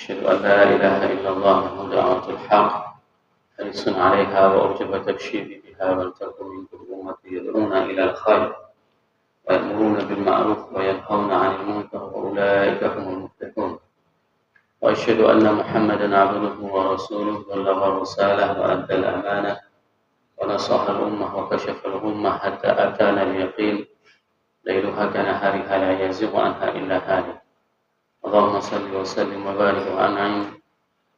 أشهد أن لا إله إلا الله وحده دعوة الحق حريص عليها وأوجب تبشيري بها ولتكن منكم أمة يدعون إلى الخير ويأمرون بالمعروف وينهون عن المنكر وأولئك هم المفلحون وأشهد أن محمدا عبده ورسوله بلغ الرسالة وأدى الأمانة ونصح الأمة وكشف الغمة حتى أتانا اليقين ليلها كنهارها لا يزيغ عنها إلا هالك اللهم صل وسلم وبارك وأنعم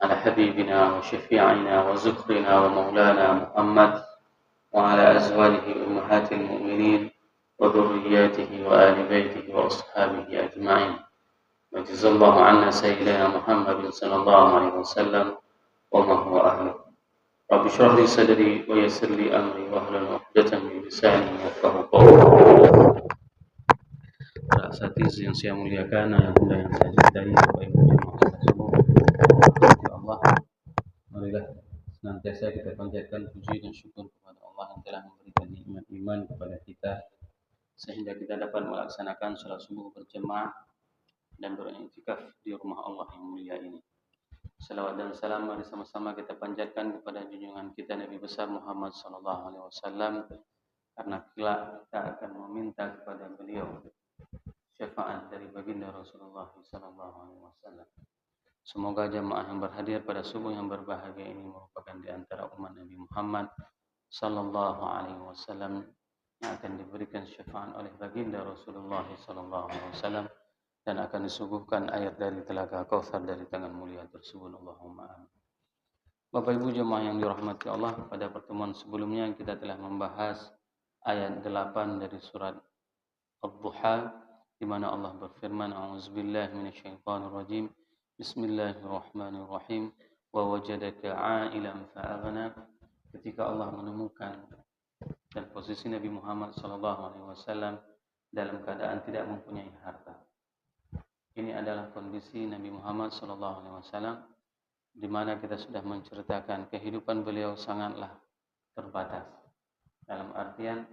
على حبيبنا وشفيعنا وذكرنا ومولانا محمد وعلى أزواجه أمهات المؤمنين وذرياته وآل بيته وأصحابه أجمعين وجزا الله عنا سيدنا محمد صلى الله عليه وسلم وما هو أهله رب اشرح لي صدري ويسر لي أمري واحلل عقدة من لساني يفقهوا قولي. Para asatiz yang saya muliakan, yang mulia yang saya cintai, Bapak Ibu jemaah semua, ya Allah, marilah senantiasa kita panjatkan puji dan syukur kepada Allah yang telah memberikan nikmat iman kepada kita sehingga kita dapat melaksanakan salat subuh berjamaah dan beriktikaf di rumah Allah yang mulia ini. Salawat dan salam mari sama-sama kita panjatkan kepada junjungan kita Nabi besar Muhammad sallallahu alaihi wasallam karena kita akan meminta kepada beliau syafaat dari baginda Rasulullah sallallahu alaihi wasallam. Semoga jamaah yang berhadir pada subuh yang berbahagia ini merupakan di antara umat Nabi Muhammad sallallahu alaihi wasallam yang akan diberikan syafaat oleh baginda Rasulullah sallallahu alaihi wasallam dan akan disuguhkan air dari telaga Kautsar dari tangan mulia tersebut. Allahumma amin. Bapak Ibu jemaah yang dirahmati Allah, pada pertemuan sebelumnya kita telah membahas ayat 8 dari surat Ad-Duha di mana Allah berfirman, A'udzubillahi minasyaitonir rajim. Bismillahirrahmanirrahim. Wa wajadaka 'ailan fa'aghna. Ketika Allah menemukan dan posisi Nabi Muhammad sallallahu alaihi wasallam dalam keadaan tidak mempunyai harta. Ini adalah kondisi Nabi Muhammad sallallahu alaihi wasallam di mana kita sudah menceritakan kehidupan beliau sangatlah terbatas. Dalam artian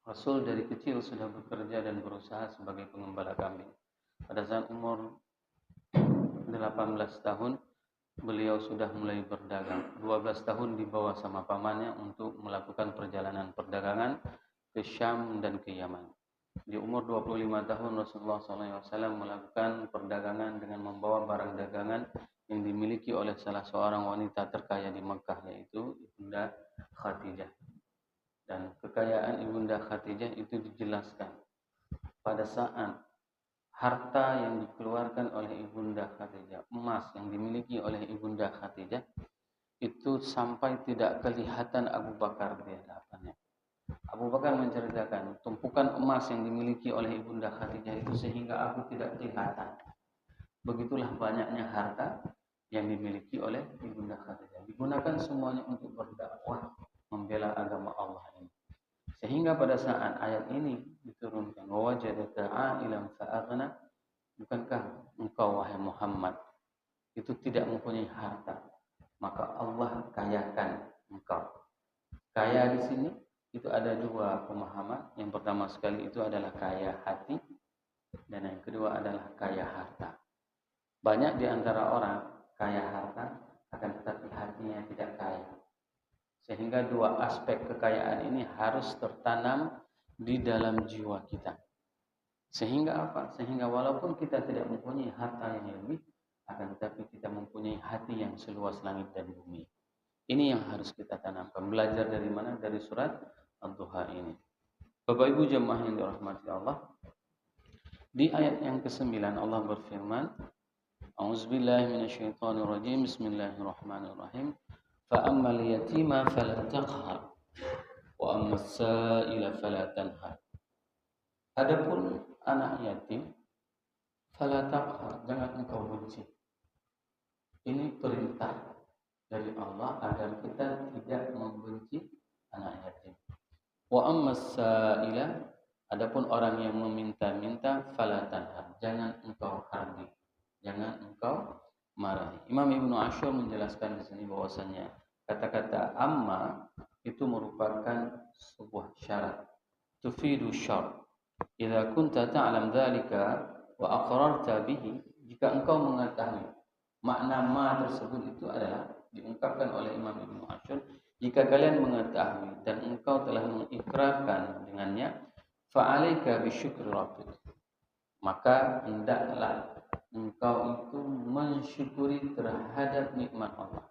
Rasul dari kecil sudah bekerja dan berusaha sebagai pengembala kambing. Pada saat umur 18 tahun, beliau sudah mulai berdagang. 12 tahun dibawa sama pamannya untuk melakukan perjalanan perdagangan ke Syam dan ke Yaman. Di umur 25 tahun, Rasulullah SAW melakukan perdagangan dengan membawa barang dagangan yang dimiliki oleh salah seorang wanita terkaya di Mekah, yaitu Ibunda Khadijah. Dan kekayaan Ibunda Khadijah itu dijelaskan pada saat harta yang dikeluarkan oleh Ibunda Khadijah, emas yang dimiliki oleh Ibunda Khadijah itu sampai tidak kelihatan Abu Bakar di hadapannya. Abu Bakar menceritakan tumpukan emas yang dimiliki oleh Ibunda Khadijah itu sehingga aku tidak kelihatan. Begitulah banyaknya harta yang dimiliki oleh Ibunda Khadijah. Digunakan semuanya untuk berdakwah membela agama Allah ini. Sehingga pada saat ayat ini diturunkan, wa wajadaka 'ailan fa'aghna, bukankah engkau wahai Muhammad itu tidak mempunyai harta, maka Allah kayakan engkau. Kaya di sini itu ada dua pemahaman. Yang pertama sekali itu adalah kaya hati dan yang kedua adalah kaya harta. Banyak di antara orang kaya harta akan tetapi hatinya tidak kaya. Sehingga dua aspek kekayaan ini harus tertanam di dalam jiwa kita. Sehingga apa? Sehingga walaupun kita tidak mempunyai harta yang lebih, akan tetapi kita mempunyai hati yang seluas langit dan bumi. Ini yang harus kita tanamkan. Belajar dari mana? Dari surat Ad-Duha ini. Bapak Ibu jemaah yang dirahmati Allah, di ayat yang ke-9 Allah berfirman, A'udzubillahi minasyaitonirrajim. Bismillahirrahmanirrahim. فَأَمَّا الْيَتِيمَ فَلَا تَقْهَرْ وَأَمَّا السَّائِلَ فَلَا تَنْهَرْ. Adapun anak yatim, فَلَا تَقْهَرْ, jangan engkau benci. Ini perintah dari Allah agar kita tidak membenci anak yatim. وَأَمَّا السَّائِلَ, adapun orang yang meminta-minta, فَلَا تَنْهَرْ, jangan engkau hardik, jangan engkau marahi. Imam Ibnu Ashur menjelaskan di sini bahwasanya kata-kata amma itu merupakan sebuah syarat. Tufidu syart. Idza kunta ta'lam dzalika wa aqrarta bihi, jika engkau mengetahui makna ma tersebut itu adalah diungkapkan oleh Imam Ibnu Ashur, jika kalian mengetahui dan engkau telah mengikrarkan dengannya, fa'alaika bisyukri rabbik, maka hendaklah engkau itu mensyukuri terhadap nikmat Allah.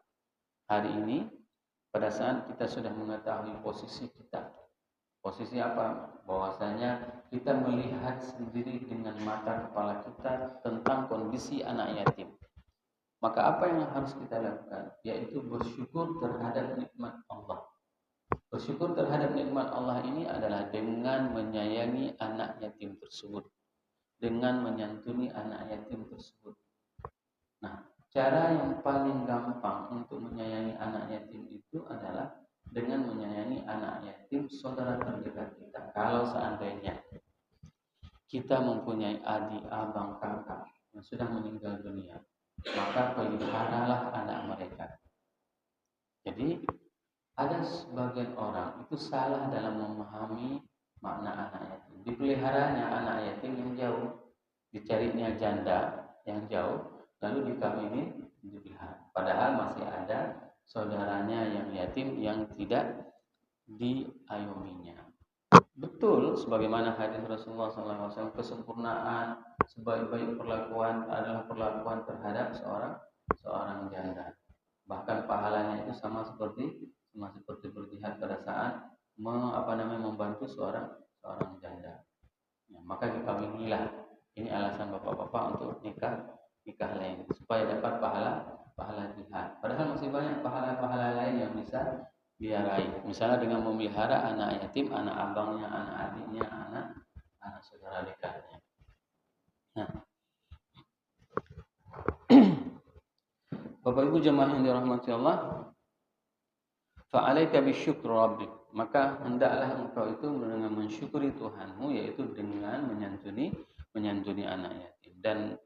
Hari ini pada saat kita sudah mengetahui posisi kita, posisi apa? Bahwasanya kita melihat sendiri dengan mata kepala kita tentang kondisi anak yatim. Maka apa yang harus kita lakukan? Yaitu bersyukur terhadap nikmat Allah. Bersyukur terhadap nikmat Allah ini adalah dengan menyayangi anak yatim tersebut, dengan menyantuni anak yatim tersebut. Nah, cara yang paling gampang untuk menyayangi anak yatim itu adalah dengan menyayangi anak yatim saudara terdekat kita. Kalau seandainya kita mempunyai adik, abang, kakak yang sudah meninggal dunia, maka peliharalah anak mereka. Jadi ada sebagian orang itu salah dalam memahami makna anak yatim. Dipeliharanya anak yatim yang jauh, dicarinya janda yang jauh, lalu dikawini, dipelihara. Padahal masih ada saudaranya yang yatim yang tidak diayominya. Betul, sebagaimana hadis Rasulullah SAW, kesempurnaan sebaik-baik perlakuan adalah perlakuan terhadap seorang janda. Bahkan pahalanya itu sama seperti berjihad pada saat membantu seorang janda. Ya, maka dikawinilah. Ini alasan bapak-bapak untuk nikah lain supaya dapat pahala jihad. Padahal masih banyak pahala lain yang bisa dia raih. Misalnya dengan memelihara anak yatim, anak abangnya, anak adiknya, anak saudara dekatnya. Nah, Bapak Ibu jemaah yang dirahmati Allah, fa'alaika bisyukri rabbik, maka hendaklah engkau itu dengan mensyukuri Tuhanmu, yaitu dengan menyantuni anak yatim. Dan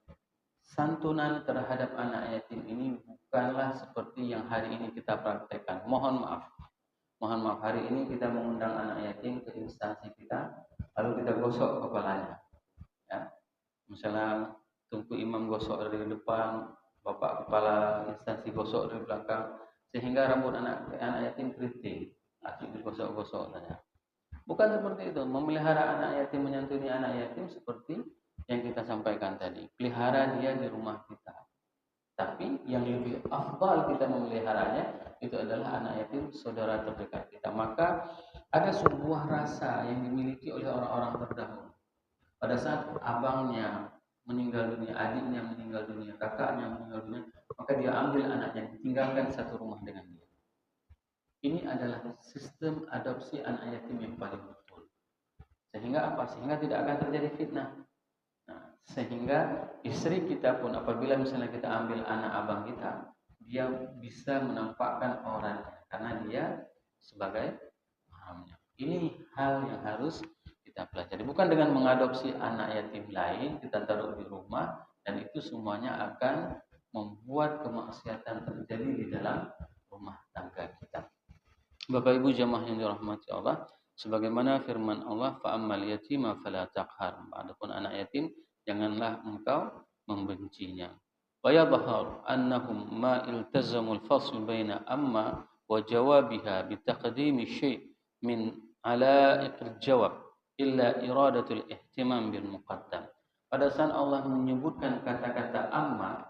santunan terhadap anak yatim ini bukanlah seperti yang hari ini kita praktekkan. Mohon maaf hari ini kita mengundang anak yatim ke instansi kita, lalu kita gosok kepalanya. Ya. Misalnya tungku imam gosok dari depan, bapak kepala instansi gosok dari belakang, sehingga rambut anak yatim keriting, asik digosok-gosok saja. Bukan seperti itu. Memelihara anak yatim, menyantuni anak yatim seperti yang kita sampaikan tadi. Pelihara dia di rumah kita. Tapi yang lebih afdal kita memeliharanya itu adalah anak yatim saudara terdekat kita. Maka ada sebuah rasa yang dimiliki oleh orang-orang terdahulu. Pada saat abangnya meninggal dunia, adiknya meninggal dunia, kakaknya meninggal dunia, maka dia ambil anaknya, tinggalkan satu rumah dengan dia. Ini adalah sistem adopsi anak yatim yang paling betul. Sehingga apa? Sehingga tidak akan terjadi fitnah. Nah, sehingga istri kita pun apabila misalnya kita ambil anak abang kita, dia bisa menampakkan orangnya karena dia sebagai mahamnya. Ini hal yang harus kita pelajari. Bukan dengan mengadopsi anak yatim lain kita taruh di rumah dan itu semuanya akan membuat kemaksiatan terjadi di dalam rumah tangga kita. Bapak Ibu jamaah yang dirahmati Allah, sebagaimana firman Allah, fa'ammal yatima fala taqhar. Adapun anak yatim janganlah engkau membencinya. Wa yadhhar annahum ma iltazamul fasl baina amma wa jawabiha bi taqdimi syai' min ala'iqil jawab illa iradatul ihtimam bil muqaddam. Pada saat Allah menyebutkan kata-kata amma,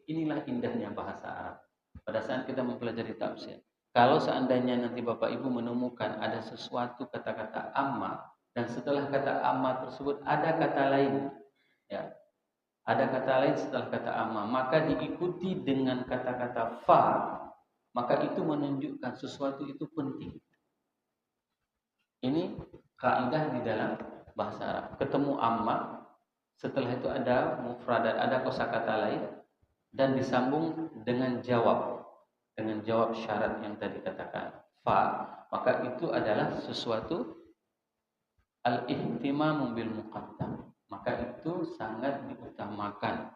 inilah indahnya bahasa Arab. Pada saat kita mempelajari tafsir, kalau seandainya nanti Bapak Ibu menemukan ada sesuatu kata-kata amma dan setelah kata amma tersebut ada kata lain, ya, ada kata lain setelah kata amma, maka diikuti dengan kata-kata fa, maka itu menunjukkan sesuatu itu penting. Ini kaidah di dalam bahasa Arab. Ketemu amma, setelah itu ada mufradat, ada kosakata lain dan disambung dengan jawab syarat yang tadi katakan fa, maka itu adalah sesuatu al-ihtimamu bil muqaddam, maka itu sangat diutamakan.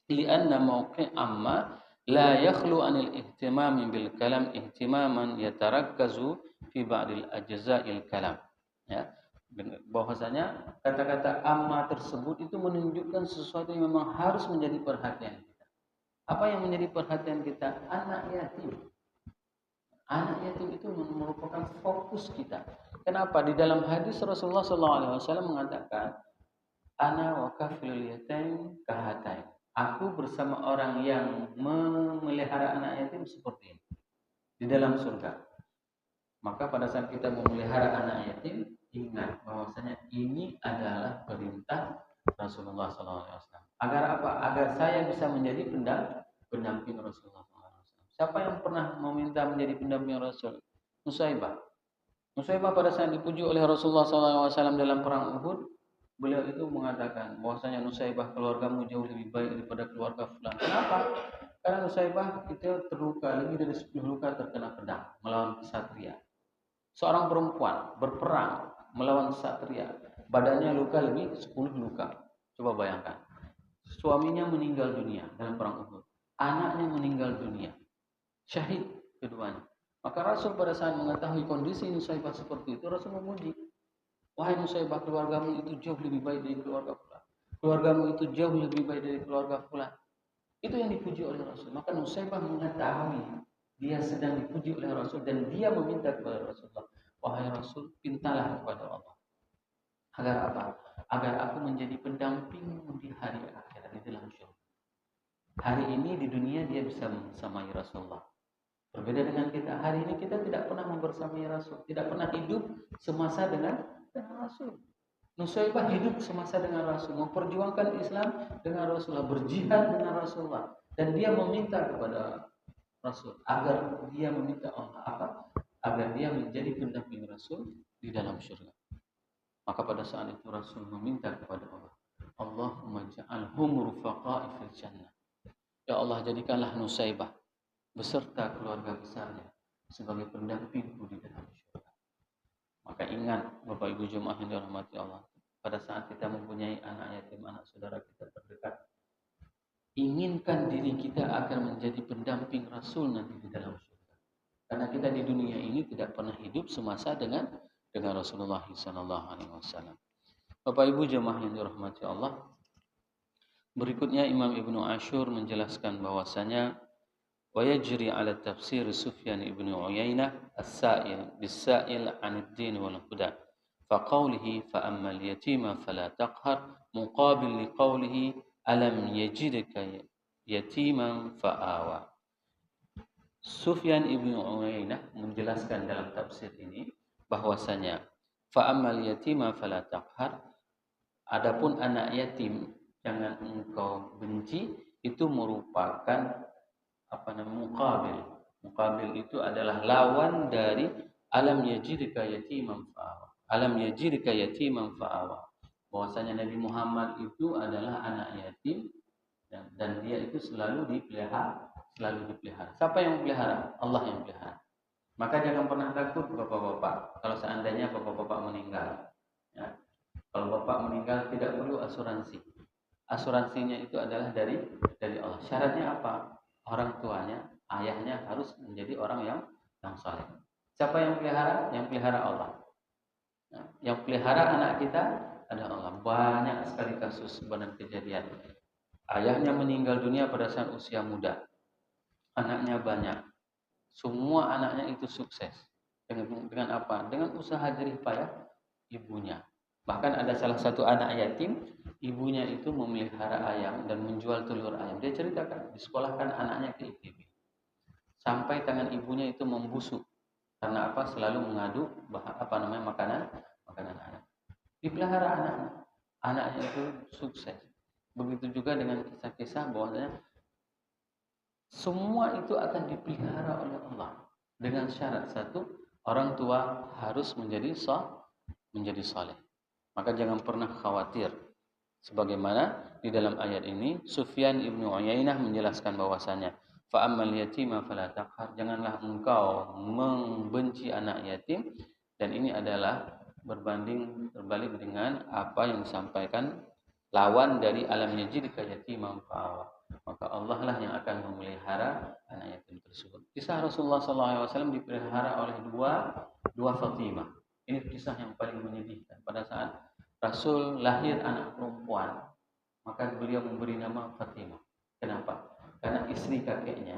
Lianna mawqi' amma la yakhlu anil ihtimami bil kalam ihtimaman yatarakkazu fi ba'dil ajza'il kalam. Ya, bahwasanya kata-kata amma tersebut itu menunjukkan sesuatu yang memang harus menjadi perhatian kita. Apa yang menjadi perhatian kita? Anak yatim. Anak yatim itu merupakan fokus kita. Kenapa? Di dalam hadis Rasulullah SAW mengatakan, Ana wa kafilul yatim kahatain. Aku bersama orang yang memelihara anak yatim seperti ini di dalam surga. Maka pada saat kita memelihara anak yatim, ingat bahwasanya ini adalah perintah Rasulullah SAW. Agar apa? Agar saya bisa menjadi pendamping Rasulullah SAW. Siapa yang pernah meminta menjadi pendamping Rasul? Nusaibah. Nusaibah pada saat dipuji oleh Rasulullah SAW dalam perang Uhud, beliau itu mengatakan bahwasanya Nusaibah, keluargamu jauh lebih baik daripada keluarga fulan. Kenapa? Karena Nusaibah itu terluka lebih dari 10 luka terkena pedang melawan kesatria. Seorang perempuan berperang melawan kesatria, badannya luka lebih 10 luka. Coba bayangkan. Suaminya meninggal dunia dalam perang Uhud. Anaknya meninggal dunia. Syahid keduanya. Maka Rasul pada saat mengetahui kondisi Nusaibah seperti itu, Rasul memuji. Wahai Nusaibah, keluargamu itu jauh lebih baik dari keluarga fulan. Keluargamu itu jauh lebih baik dari keluarga fulan. Itu yang dipuji oleh Rasul. Maka Nusaibah mengetahui dia sedang dipuji oleh Rasul dan dia meminta kepada Rasulullah, wahai Rasul, pintalah kepada Allah. Agar apa? Agar aku menjadi pendampingmu di hari akhirat di dalam surga. Hari ini di dunia dia bisa membersamai Rasulullah. Berbeda dengan kita, hari ini kita tidak pernah membersamai Rasul, tidak pernah hidup semasa dengan Rasul. Nusaibah hidup semasa dengan Rasul, memperjuangkan Islam dengan Rasulullah, berjihad dengan Rasulullah, dan dia meminta kepada Rasul agar dia meminta Allah apa? Agar dia menjadi pendamping Rasul di dalam surga. Maka pada saat itu Rasul meminta kepada Allah, Allahumma ja'alhum rufaqa'i fil jannah. Ya Allah, jadikanlah Nusaibah beserta keluarga besarnya sebagai pendampingku di dalam surga. Maka ingat Bapak Ibu jemaah yang dirahmati Allah, pada saat kita mempunyai anak yatim, anak saudara kita terdekat, inginkan diri kita agar menjadi pendamping Rasul nanti di dalam surga. Karena kita di dunia ini tidak pernah hidup semasa dengan Rasulullah SAW. Bapak Ibu jemaah yang dirahmati Allah, berikutnya Imam Ibnu Ashur menjelaskan bahwasanya wa yajri ala tafsir Sufyan ibn Uyainah as-sa'il bis-sa'il 'an ad-din wal huda fa qawlihi fa ammal yatima fala taqhar muqabil li qawlihi alam yajidka yatiman fa'awa. Sufyan ibn Uyainah menjelaskan dalam tafsir ini bahwasanya fa ammal yatima fala taqhar, adapun anak yatim jangan engkau benci, itu merupakan muqabil. Muqabil itu adalah lawan dari alam yajidka yatiman fa'awa. Alam yajidka yatiman fa'awa. Bahwasanya Nabi Muhammad itu adalah anak yatim dan dia itu selalu dipelihara. Siapa yang pelihara? Allah yang pelihara. Maka jangan pernah takut bapak-bapak kalau seandainya bapak-bapak meninggal. Ya. Kalau bapak meninggal tidak perlu asuransi. Asuransinya itu adalah dari Allah. Syaratnya apa? Orang tuanya, ayahnya harus menjadi orang yang saleh. Siapa yang pelihara? Yang pelihara Allah. Yang pelihara anak kita adalah Allah. Banyak sekali kasus dan kejadian. Ayahnya meninggal dunia pada saat usia muda. Anaknya banyak. Semua anaknya itu sukses. Dengan apa? Dengan usaha jerih payah ibunya. Bahkan ada salah satu anak yatim, ibunya itu memelihara ayam dan menjual telur ayam. Dia ceritakan, disekolahkan anaknya ke ITB. Sampai tangan ibunya itu membusuk. Karena apa? Selalu mengadu makanan anak. Dipelihara anaknya. Anaknya itu sukses. Begitu juga dengan kisah-kisah bahwasanya semua itu akan dipelihara oleh Allah dengan syarat satu, orang tua harus menjadi saleh. Maka jangan pernah khawatir. Sebagaimana di dalam ayat ini Sufyan ibnu Uyainah menjelaskan bahwasanya fa ammal yatima fala taqhar, janganlah engkau membenci anak yatim, dan ini adalah terbalik dengan apa yang disampaikan lawan dari alam yajidka yatiman fa'awa. Maka Allah lah yang akan memelihara anak yatim tersebut. Kisah Rasulullah SAW dipelihara oleh dua Fatimah. Ini kisah yang paling menyedihkan. Pada saat Rasul lahir anak perempuan, maka beliau memberi nama Fatimah. Kenapa? Karena istri kakeknya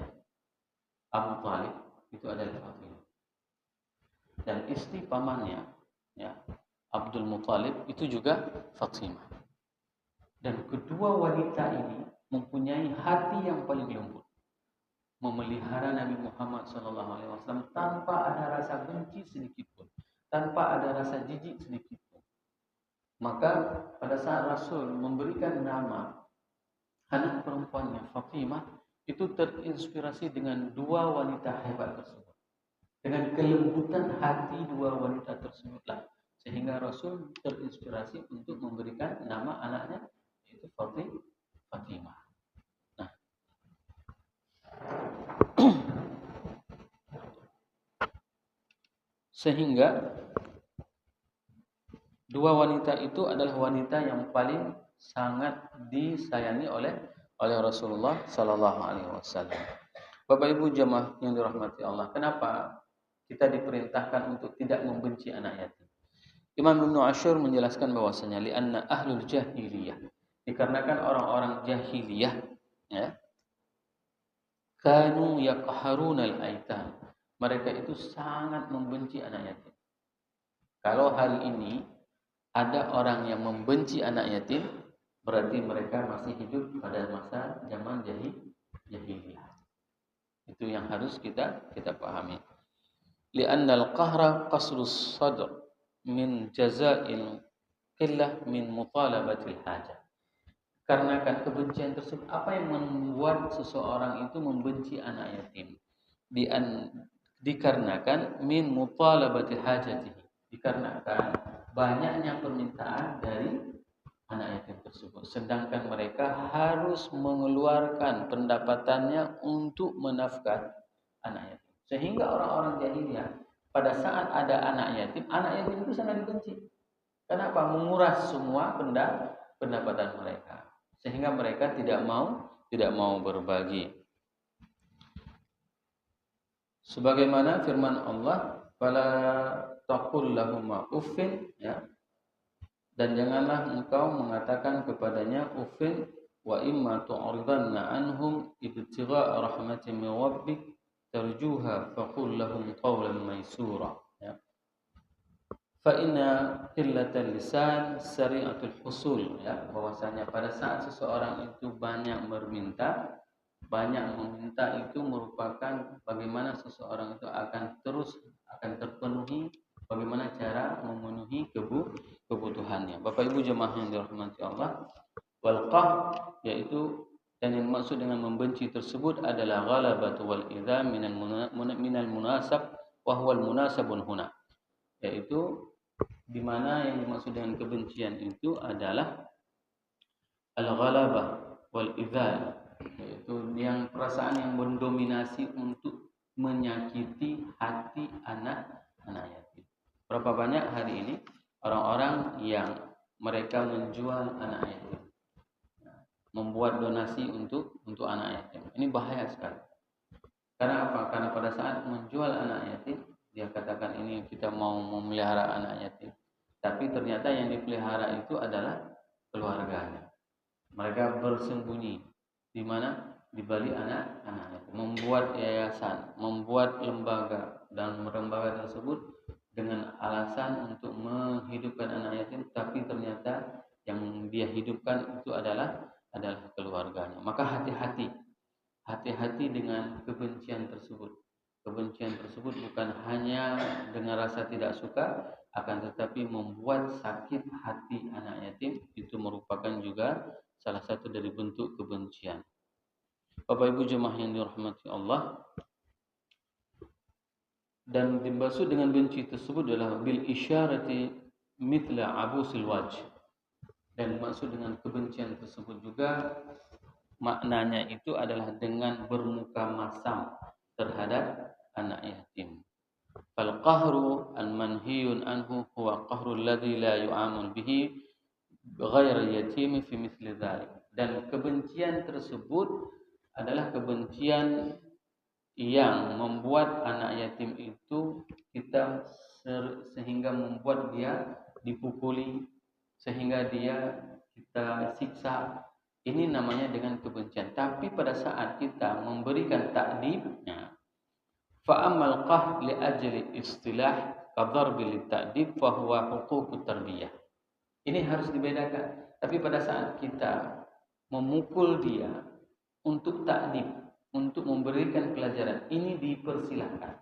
Abu Talib itu adalah Fatimah, dan istri pamannya ya Abdul Muthalib itu juga Fatimah. Dan kedua wanita ini mempunyai hati yang paling lembut, memelihara Nabi Muhammad SAW tanpa ada rasa benci sedikit pun, tanpa ada rasa jijik sedikit pun. Maka pada saat Rasul memberikan nama anak perempuannya Fatimah, itu terinspirasi dengan dua wanita hebat tersebut. Dengan kelembutan hati dua wanita tersebutlah sehingga Rasul terinspirasi untuk memberikan nama anaknya yaitu Fatimah. Nah, sehingga dua wanita itu adalah wanita yang paling sangat disayangi oleh Rasulullah Sallallahu Alaihi Wasallam. Bapak Ibu jemaah yang dirahmati Allah, kenapa kita diperintahkan untuk tidak membenci anak yatim? Imam Ibnu Ashur menjelaskan bahwasanya li'anna ahlul jahiliyah, dikarenakan orang-orang jahiliyah ya, kanu yaqharunal aitam, mereka itu sangat membenci anak yatim. Kalau hari ini ada orang yang membenci anak yatim, berarti mereka masih hidup pada masa zaman jahiliyah. Itu yang harus kita pahami. Li'annal qahra qasrus sadr min jaza'il qillah min mutalabatil hajah. Karena kan kebencian tersebut, apa yang membuat seseorang itu membenci anak yatim? Dikarenakan min mutalabatil hajatihi, dikarenakan banyaknya permintaan dari anak yatim tersebut, sedangkan mereka harus mengeluarkan pendapatannya untuk menafkahi anak yatim. Sehingga orang-orang jahiliyah pada saat ada anak yatim itu sangat dibenci. Kenapa? Menguras semua pendapatan mereka, sehingga mereka tidak mau berbagi. Sebagaimana firman Allah, fala taqul lahum uffin, ya, dan janganlah engkau mengatakan kepadanya uffin, wa imma tu'ridanna anhum ibtigha'a rahmatin min rabbik tarjuha faqul lahum qawlan maysura, ya. Fa inna qillatal lisan sari'atul husul, ya, bahwasanya pada saat seseorang itu banyak meminta itu merupakan bagaimana seseorang itu akan terpenuhi, bagaimana cara memenuhi kebutuhannya. Bapak Ibu jemaah yang dirahmati Allah, wal qahr, yaitu dan yang maksud dengan membenci tersebut adalah ghalabatu wal idza minal munasab wa huwa al munasabun huna, yaitu di mana yang dimaksud dengan kebencian itu adalah al-ghalabah wal idza, yaitu yang perasaan yang mendominasi untuk menyakiti hati anak yatim. Berapa banyak hari ini orang-orang yang mereka menjual anak yatim, membuat donasi untuk anak yatim. Ini bahaya sekali. Karena apa? Karena pada saat menjual anak yatim, dia katakan ini kita mau memelihara anak yatim, tapi ternyata yang dipelihara itu adalah keluarganya. Mereka bersembunyi di mana? Di balik anak yatim, membuat yayasan, membuat lembaga, dan lembaga tersebut dengan alasan untuk menghidupkan anak yatim, tapi ternyata yang dia hidupkan itu adalah keluarganya. Maka hati-hati dengan kebencian tersebut. Kebencian tersebut bukan hanya dengan rasa tidak suka, akan tetapi membuat sakit hati anak yatim, itu merupakan juga salah satu dari bentuk kebencian. Bapak Ibu jemaah yang dirahmati Allah, dan dimaksud dengan benci tersebut adalah bil isyarati mithla abusil wajh, dan maksud dengan kebencian tersebut juga maknanya itu adalah dengan bermuka masam terhadap anak yatim. Fal qahru al manhiyun anhu huwa qahru alladhi la yu'amul bihi ghair yatim fi mithli dhalik. Dan kebencian tersebut adalah kebencian yang membuat anak yatim itu kita sehingga membuat dia dipukuli, sehingga dia kita siksa, Ini namanya dengan kebencian. Tapi pada saat kita memberikan ta'dibnya, fa'amal qah li ajli istilah kadarbi li ta'dib fahuwa huququt tarbiyah. Ini harus dibedakan. Tapi pada saat kita memukul dia untuk ta'dib, untuk memberikan pelajaran, ini dipersilahkan.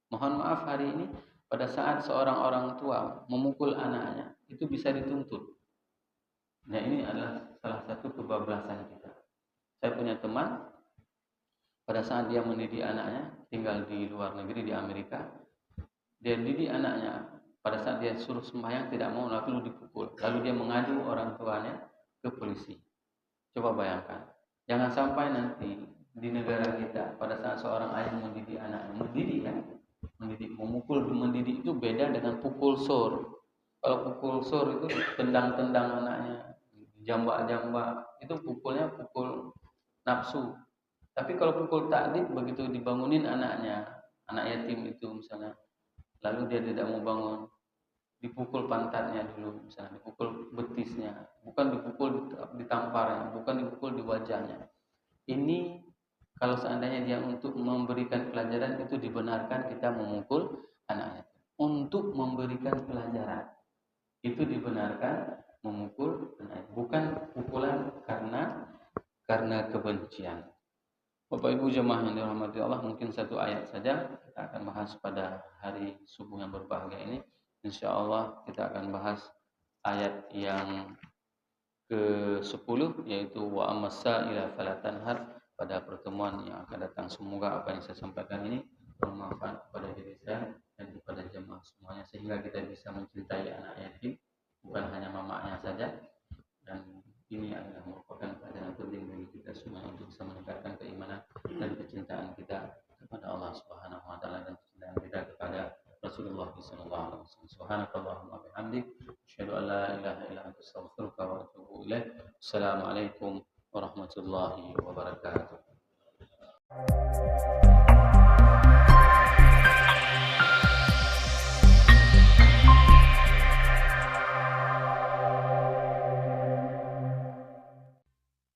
Mohon maaf hari ini pada saat seorang orang tua memukul anaknya, itu bisa dituntut. Nah, ini adalah salah satu kebablasan kita. Saya punya teman, pada saat dia mendidik anaknya, tinggal di luar negeri di Amerika, dia didik anaknya, pada saat dia suruh sembahyang tidak mau, lalu dipukul. Lalu dia mengadu orang tuanya ke polisi. Coba bayangkan, jangan sampai nanti di negara kita pada saat seorang ayah mendidik anaknya, mendidik itu beda dengan pukul sor. Kalau pukul sor itu tendang-tendang anaknya, jambak-jambak, itu pukulnya pukul nafsu. Tapi kalau pukul takdib, begitu dibangunin anaknya, anak yatim itu misalnya, lalu dia tidak mau bangun, dipukul pantatnya dulu, misalnya dipukul betisnya, bukan dipukul ditamparnya, bukan dipukul di wajahnya. Ini kalau seandainya dia untuk memberikan pelajaran, itu dibenarkan kita memukul anaknya. Untuk memberikan pelajaran, itu dibenarkan memukul anaknya, bukan pukulan karena kebencian. Bapak Ibu jemaah yang dirahmati Allah, mungkin satu ayat saja kita akan bahas pada hari subuh yang berbahagia ini. Insya Allah kita akan bahas ayat yang ke-10, yaitu wa amassa ila falatanhar, pada pertemuan yang akan datang. Semoga apa yang saya sampaikan ini bermanfaat kepada diri saya dan kepada jemaah semuanya, sehingga kita bisa mencintai anak yatim, bukan hanya mamanya saja. Dan ini adalah merupakan pelajaran penting bagi kita semua untuk bisa meningkatkan keimanan dan kecintaan kita kepada Allah Subhanahu wa taala dan kecintaan kita kepada Rasulullah sallallahu alaihi wasallam. Subhanakallahumma bihamdik, asyhadu an la ilaha illa anta, astaghfiruka wa atubu ilaik. Assalamualaikum warahmatullahi wabarakatuh.